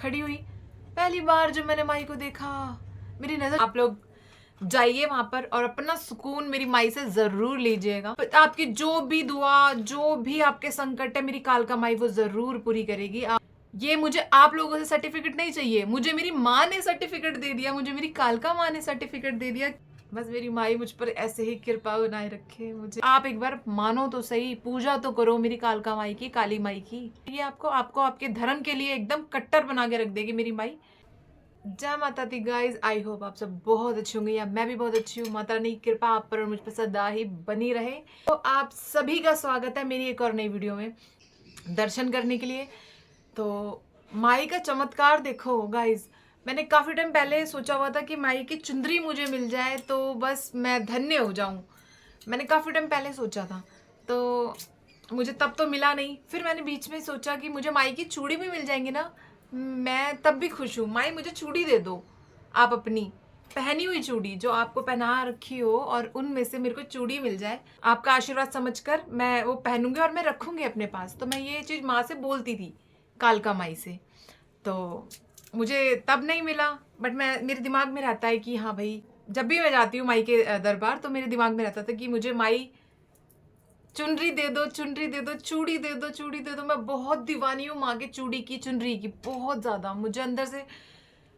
खड़ी हुई। पहली बार जब मैंने माई को देखा, मेरी नजर, आप लोग जाइए वहां पर और अपना सुकून मेरी माई से जरूर लीजिएगा। आपकी जो भी दुआ, जो भी आपके संकट है, मेरी कालका माई वो जरूर पूरी करेगी। ये मुझे आप लोगों से सर्टिफिकेट नहीं चाहिए, मुझे मेरी माँ ने सर्टिफिकेट दे दिया, मुझे मेरी कालका माँ ने सर्टिफिकेट दे दिया। बस मेरी माई मुझ पर ऐसे ही कृपा बनाए रखे। मुझे आप एक बार मानो तो सही, पूजा तो करो मेरी कालका माई की, काली माई की। ये आपको आपको आपके धर्म के लिए एकदम कट्टर बना के रख देगी मेरी माई। जय माता दी गाइज, आई होप आप सब बहुत अच्छे होंगे, या मैं भी बहुत अच्छी हूँ। माता रानी की कृपा आप पर और मुझ पर सदा ही बनी रहे। तो आप सभी का स्वागत है मेरी एक और नई वीडियो में दर्शन करने के लिए। तो माई का चमत्कार देखो गाइज, मैंने काफ़ी टाइम पहले सोचा हुआ था कि माई की चुंदरी मुझे मिल जाए तो बस मैं धन्य हो जाऊं। मैंने काफ़ी टाइम पहले सोचा था, तो मुझे तब तो मिला नहीं। फिर मैंने बीच में सोचा कि मुझे माई की चूड़ी भी मिल जाएंगी ना, मैं तब भी खुश हूँ। माई मुझे चूड़ी दे दो, आप अपनी पहनी हुई चूड़ी जो आपको पहना रखी हो, और उनमें से मेरे को चूड़ी मिल जाए, आपका आशीर्वाद समझकर मैं वो पहनूंगी और मैं रखूंगी अपने पास। तो मैं ये चीज़ माँ से बोलती थी, कालका माई से। तो मुझे तब नहीं मिला, बट मैं, मेरे दिमाग में रहता है कि हाँ भाई, जब भी मैं जाती हूँ माई के दरबार तो मेरे दिमाग में रहता था कि मुझे माई चुनरी दे दो, चुनरी दे दो, चूड़ी दे दो, चूड़ी दे दो। मैं बहुत दीवानी हूँ माँ के चूड़ी की, चुनरी की, बहुत ज़्यादा। मुझे अंदर से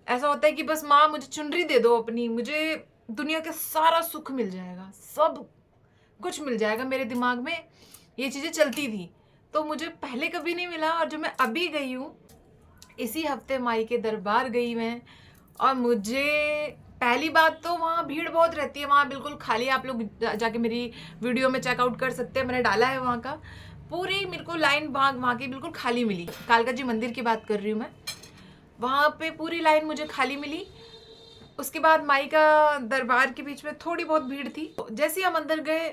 ऐसा होता है कि बस माँ मुझे चुनरी दे दो अपनी, मुझे दुनिया का सारा सुख मिल जाएगा, सब कुछ मिल जाएगा। मेरे दिमाग में ये चीज़ें चलती थी, तो मुझे पहले कभी नहीं मिला। और जब मैं अभी गई हूँ, इसी हफ्ते माई के दरबार गई मैं, और मुझे पहली बात तो वहाँ भीड़ बहुत रहती है, वहाँ बिल्कुल खाली। आप लोग जाके मेरी वीडियो में चेकआउट कर सकते हैं, मैंने डाला है वहाँ का। पूरी मेरे को लाइन वहाँ की बिल्कुल खाली मिली। कालका जी मंदिर की बात कर रही हूँ मैं, वहाँ पे पूरी लाइन मुझे खाली मिली। उसके बाद माई का दरबार के बीच में थोड़ी बहुत भीड़ थी। जैसे ही हम अंदर गए,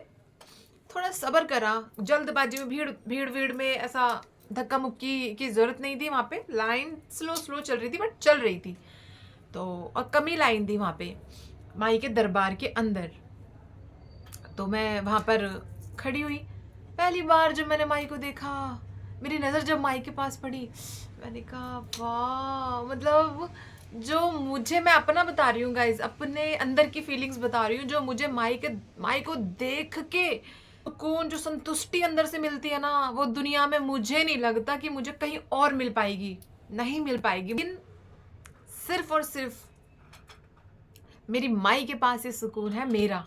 थोड़ा सब्र करा, जल्दबाजी में, भीड़ भीड़ भीड़ में ऐसा धक्का मुक्की की जरूरत नहीं थी। वहाँ पे लाइन स्लो स्लो चल रही थी, बट चल रही थी। तो और कम ही लाइन थी वहाँ पे माई के दरबार के अंदर। तो मैं वहाँ पर खड़ी हुई। पहली बार जब मैंने माई को देखा, मेरी नज़र जब माई के पास पड़ी, मैंने कहा वाह, मतलब जो मुझे, मैं अपना बता रही हूँ गाइज, अपने अंदर की फीलिंग्स बता रही हूँ, जो मुझे माई को देख के सुकून, जो संतुष्टि अंदर से मिलती है ना, वो दुनिया में मुझे नहीं लगता कि मुझे कहीं और मिल पाएगी, नहीं मिल पाएगी। लेकिन सिर्फ और सिर्फ मेरी माई के पास ये सुकून है। मेरा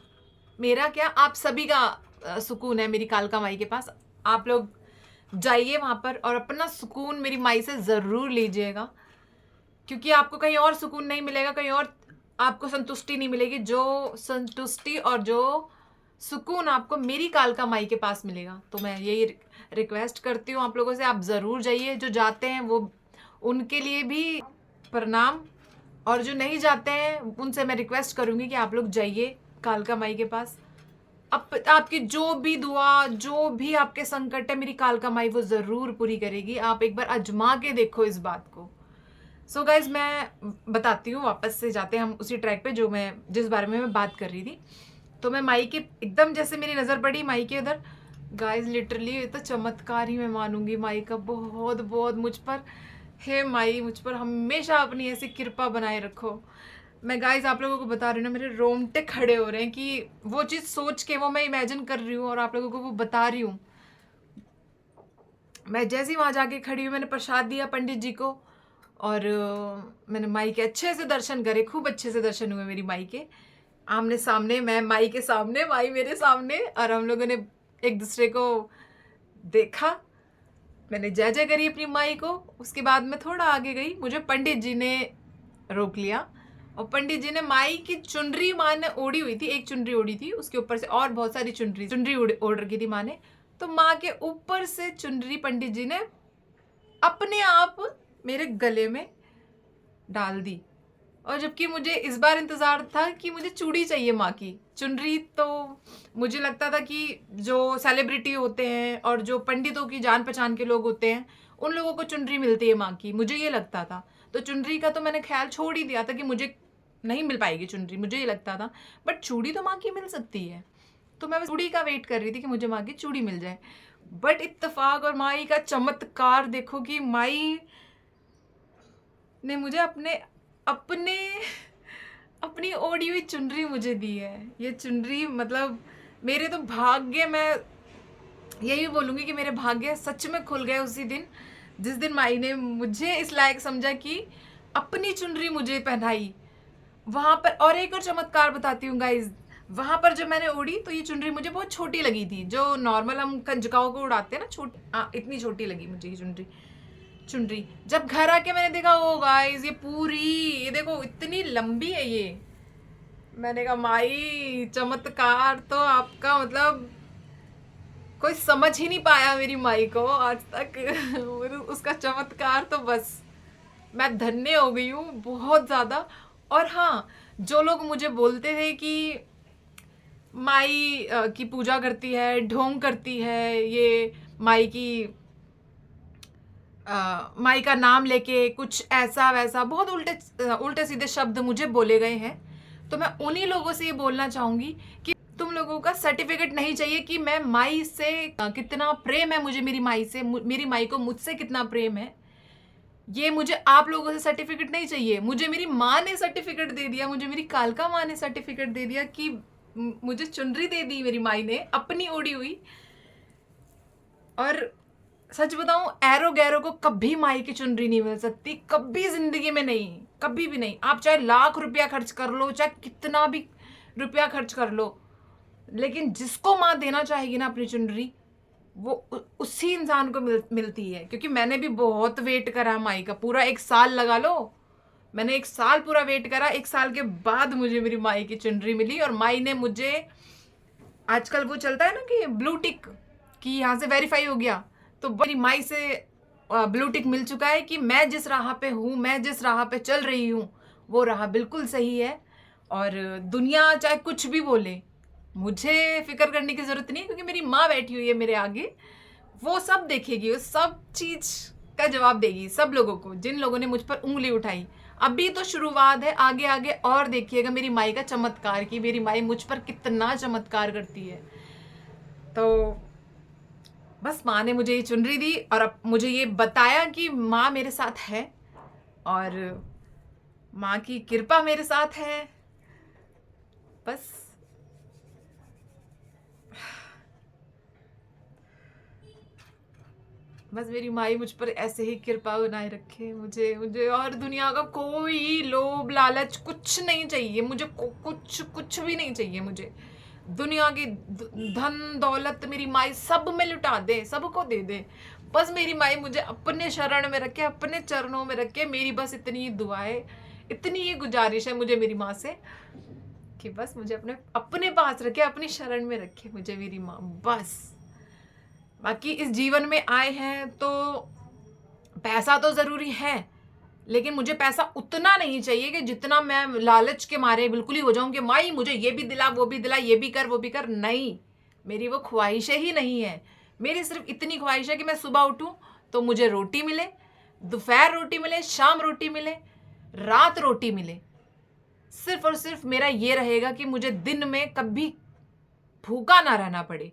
मेरा क्या, आप सभी का सुकून है मेरी कालका माई के पास। आप लोग जाइए वहां पर और अपना सुकून मेरी माई से ज़रूर लीजिएगा, क्योंकि आपको कहीं और सुकून नहीं मिलेगा, कहीं और आपको संतुष्टि नहीं मिलेगी। जो संतुष्टि और जो सुकून आपको मेरी कालका माई के पास मिलेगा। तो मैं यही रिक्वेस्ट करती हूँ आप लोगों से, आप ज़रूर जाइए। जो जाते हैं वो, उनके लिए भी प्रणाम, और जो नहीं जाते हैं उनसे मैं रिक्वेस्ट करूँगी कि आप लोग जाइए कालका माई के पास। आपकी जो भी दुआ, जो भी आपके संकट है, मेरी कालका माई वो ज़रूर पूरी करेगी। आप एक बार आजमा के देखो इस बात को। सो गाइज, मैं बताती हूँ, वापस से जाते हैं हम उसी ट्रैक पे जो मैं, जिस बारे में मैं बात कर रही थी। तो मैं माई के एकदम, जैसे मेरी नज़र पड़ी माई के उधर, गाइज लिटरली ये तो चमत्कार ही मैं मानूंगी माई का, बहुत बहुत मुझ पर। हे माई, मुझ पर हमेशा अपनी ऐसी कृपा बनाए रखो। मैं गाइज आप लोगों को बता रही हूँ ना, मेरे रोंगटे खड़े हो रहे हैं कि वो चीज़ सोच के, वो मैं इमेजिन कर रही हूँ और आप लोगों को वो बता रही हूँ। मैं जैसे ही वहाँ जाके खड़ी हूँ, मैंने प्रसाद दिया पंडित जी को, और मैंने माई के अच्छे से दर्शन करे, खूब अच्छे से दर्शन हुए मेरी माई के आमने सामने। मैं माई के सामने, माई मेरे सामने, और हम लोगों ने एक दूसरे को देखा। मैंने जय जय करी अपनी माई को। उसके बाद मैं थोड़ा आगे गई, मुझे पंडित जी ने रोक लिया, और पंडित जी ने माई की चुनरी, माँ ने ओढ़ी हुई थी, एक चुनरी ओढ़ी थी, उसके ऊपर से और बहुत सारी चुनरी ओढ़ रखी थी माँ ने। तो माँ के ऊपर से चुनरी पंडित जी ने अपने आप मेरे गले में डाल दी। और जबकि मुझे इस बार इंतज़ार था कि मुझे चूड़ी चाहिए माँ की। चुनरी तो मुझे लगता था कि जो सेलिब्रिटी होते हैं और जो पंडितों की जान पहचान के लोग होते हैं, उन लोगों को चुनरी मिलती है माँ की, मुझे ये लगता था। तो चुनरी का तो मैंने ख्याल छोड़ ही दिया था कि मुझे नहीं मिल पाएगी चुनरी, मुझे ये लगता था। बट चूड़ी तो माँ की मिल सकती है, तो मैं चूड़ी का वेट कर रही थी कि मुझे माँ की चूड़ी मिल जाए। बट इत्तेफाक और माई का चमत्कार देखो कि माई ने मुझे अपने अपने अपनी ओढ़ी हुई चुनरी मुझे दी है। ये चुनरी मतलब मेरे तो भाग्य, मैं यही बोलूँगी कि मेरे भाग्य सच में खुल गए उसी दिन, जिस दिन माई ने मुझे इस लायक समझा कि अपनी चुनरी मुझे पहनाई। वहाँ पर और एक और चमत्कार बताती हूँ गाइज़, वहाँ पर जब मैंने ओढ़ी तो ये चुनरी मुझे बहुत छोटी लगी थी, जो नॉर्मल हम कंजकाओं को उड़ाते हैं ना, छोटी, इतनी छोटी लगी मुझे ये चुनरी। जब घर आके मैंने देखा, ओ गाइस ये पूरी, ये देखो इतनी लंबी है ये। मैंने कहा माई चमत्कार तो आपका मतलब कोई समझ ही नहीं पाया मेरी माई को आज तक। उसका चमत्कार तो बस मैं धन्य हो गई हूँ बहुत ज़्यादा। और हाँ, जो लोग मुझे बोलते थे कि माई की पूजा करती है, ढोंग करती है, ये माई की माई का नाम लेके कुछ ऐसा वैसा बहुत उल्टे सीधे शब्द मुझे बोले गए हैं, तो मैं उन्हीं लोगों से ये बोलना चाहूँगी कि तुम लोगों का सर्टिफिकेट नहीं चाहिए कि मैं माई से कितना प्रेम है मुझे, मेरी माई से, मेरी माई को मुझसे कितना प्रेम है, ये मुझे आप लोगों से सर्टिफिकेट नहीं चाहिए। मुझे मेरी माँ ने सर्टिफिकेट दे दिया, मुझे मेरी कालका माँ ने सर्टिफिकेट दे दिया कि मुझे चुनरी दे दी मेरी माई ने अपनी ओढ़ी हुई। और सच बताऊं, एरो गैरो को कभी माई की चुनरी नहीं मिल सकती, कभी जिंदगी में नहीं, कभी भी नहीं। आप चाहे लाख रुपया खर्च कर लो, चाहे कितना भी रुपया खर्च कर लो, लेकिन जिसको माँ देना चाहेगी ना अपनी चुनरी, वो उसी इंसान को मिलती है। क्योंकि मैंने भी बहुत वेट करा माई का, पूरा 1 साल लगा लो, मैंने 1 साल पूरा वेट करा। 1 साल के बाद मुझे मेरी माई की चुनरी मिली। और माई ने मुझे, आजकल वो चलता है ना कि ब्लू टिक, कि यहाँ से वेरीफाई हो गया, तो मेरी माई से ब्लू टिक मिल चुका है कि मैं जिस राह पे हूँ, मैं जिस राह पे चल रही हूँ, वो राह बिल्कुल सही है। और दुनिया चाहे कुछ भी बोले, मुझे फिक्र करने की ज़रूरत नहीं है, क्योंकि मेरी माँ बैठी हुई है मेरे आगे, वो सब देखेगी, वो सब चीज़ का जवाब देगी सब लोगों को, जिन लोगों ने मुझ पर उंगली उठाई। अभी तो शुरुआत है, आगे आगे और देखिएगा मेरी माई का चमत्कार, की मेरी माई मुझ पर कितना चमत्कार करती है। तो बस माँ ने मुझे ये चुनरी दी और अब मुझे ये बताया कि माँ मेरे साथ है और माँ की कृपा मेरे साथ है। बस मेरी माई मुझ पर ऐसे ही कृपा बनाए रखे। मुझे और दुनिया का कोई लोभ लालच कुछ नहीं चाहिए मुझे, कुछ भी नहीं चाहिए मुझे। दुनिया की धन दौलत मेरी माई सब में लुटा दे, सबको दे दे, बस मेरी माई मुझे अपने शरण में रखे, अपने चरणों में रखे। मेरी बस इतनी दुआ है, इतनी ही गुजारिश है मुझे मेरी माँ से कि बस मुझे अपने पास रखे, अपनी शरण में रखे मुझे मेरी माँ, बस। बाकी इस जीवन में आए हैं तो पैसा तो ज़रूरी है, लेकिन मुझे पैसा उतना नहीं चाहिए कि जितना मैं लालच के मारे बिल्कुल ही हो जाऊं कि माई मुझे ये भी दिला, वो भी दिला, ये भी कर, वो भी कर। नहीं, मेरी वो ख्वाहिशें ही नहीं है। मेरी सिर्फ इतनी ख्वाहिश है कि मैं सुबह उठूं तो मुझे रोटी मिले, दोपहर रोटी मिले, शाम रोटी मिले, रात रोटी मिले। सिर्फ और सिर्फ मेरा ये रहेगा कि मुझे दिन में कभी भूखा ना रहना पड़े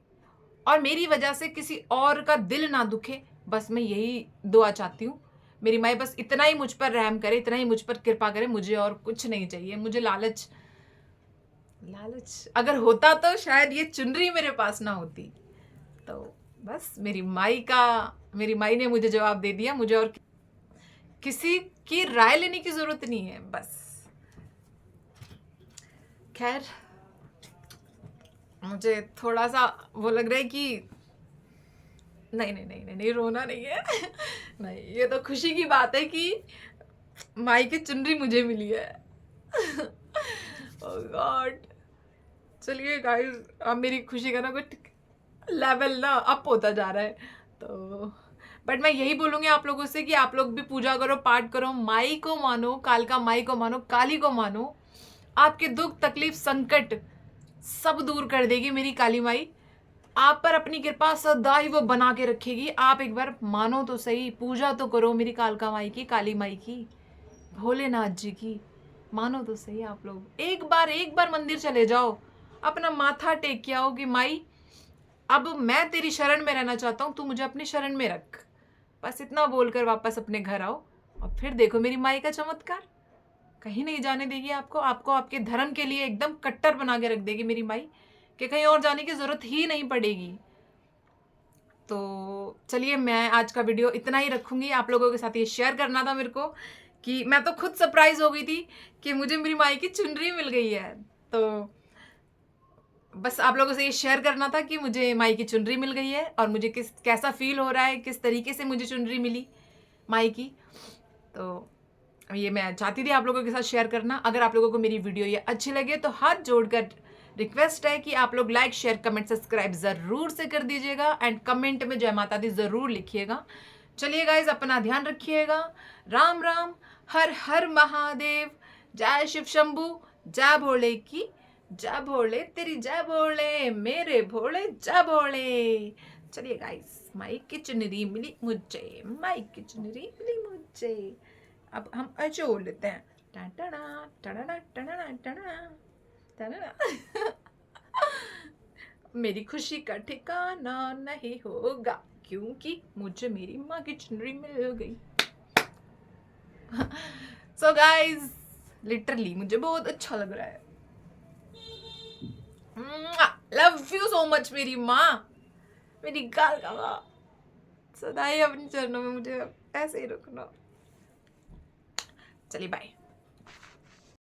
और मेरी वजह से किसी और का दिल ना दुखे। बस मैं यही दुआ चाहती हूँ, मेरी माई बस इतना ही मुझ पर रहम करे, इतना ही मुझ पर कृपा करे, मुझे और कुछ नहीं चाहिए। मुझे लालच अगर होता तो शायद ये चुनरी मेरे पास ना होती। तो बस मेरी माई ने मुझे जवाब दे दिया, मुझे और किसी की राय लेने की जरूरत नहीं है। बस खैर, मुझे थोड़ा सा वो लग रहा है कि नहीं, रोना नहीं है। नहीं, ये तो खुशी की बात है कि माई की चुनरी मुझे मिली है। ओह गॉड। चलिए गाइस, अब मेरी खुशी का ना कुछ लेवल ना अप होता जा रहा है। तो बट मैं यही बोलूँगी आप लोगों से कि आप लोग भी पूजा करो, पाठ करो, माई को मानो, कालका माई को मानो, काली को मानो। आपके दुख तकलीफ संकट सब दूर कर देगी मेरी काली माई। आप पर अपनी कृपा सदा ही वो बना के रखेगी। आप एक बार मानो तो सही, पूजा तो करो मेरी कालका माई की, काली माई की, भोलेनाथ जी की। मानो तो सही आप लोग। एक बार मंदिर चले जाओ, अपना माथा टेक के आओ कि माई अब मैं तेरी शरण में रहना चाहता हूँ, तू मुझे अपनी शरण में रख। बस इतना बोलकर वापस अपने घर आओ और फिर देखो मेरी माई का चमत्कार, कहीं नहीं जाने देगी आपको। आपको आपके धर्म के लिए एकदम कट्टर बना के रख देगी मेरी माई, कि कहीं और जाने की ज़रूरत ही नहीं पड़ेगी। तो चलिए, मैं आज का वीडियो इतना ही रखूँगी। आप लोगों के साथ ये शेयर करना था मेरे को, कि मैं तो खुद सरप्राइज़ हो गई थी कि मुझे मेरी माई की चुनरी मिल गई है। तो बस आप लोगों से ये शेयर करना था कि मुझे माई की चुनरी मिल गई है और मुझे कैसा फ़ील हो रहा है, किस तरीके से मुझे चुनरी मिली माई की। तो ये मैं चाहती थी आप लोगों के साथ शेयर करना। अगर आप लोगों को मेरी वीडियो ये अच्छी लगे तो हाथ जोड़कर रिक्वेस्ट है कि आप लोग लाइक, शेयर, कमेंट, सब्सक्राइब ज़रूर से कर दीजिएगा एंड कमेंट में जय माता दी ज़रूर लिखिएगा। चलिए गाइज, अपना ध्यान रखिएगा। राम राम, हर हर महादेव, जय शिव शंभू, जय भोले की जय, भोले तेरी जय, भोले मेरे भोले जय भोले। चलिए गाइज, माई की चुनरी मिली मुझे, माई की चुनरी मिली मुझे। अब हम अजोड़ लेते हैं। टना टना टना टना टना। मेरी खुशी का ठिकाना नहीं होगा, क्योंकि मुझे मेरी माँ की चुनरी मिल गई। सो गाइज, लिटरली मुझे बहुत अच्छा लग रहा है। लव यू सो मच मेरी माँ, मेरी गाल का माँ। सदा ही अपने चरणों में मुझे ऐसे ही रखना। चलिए बाय।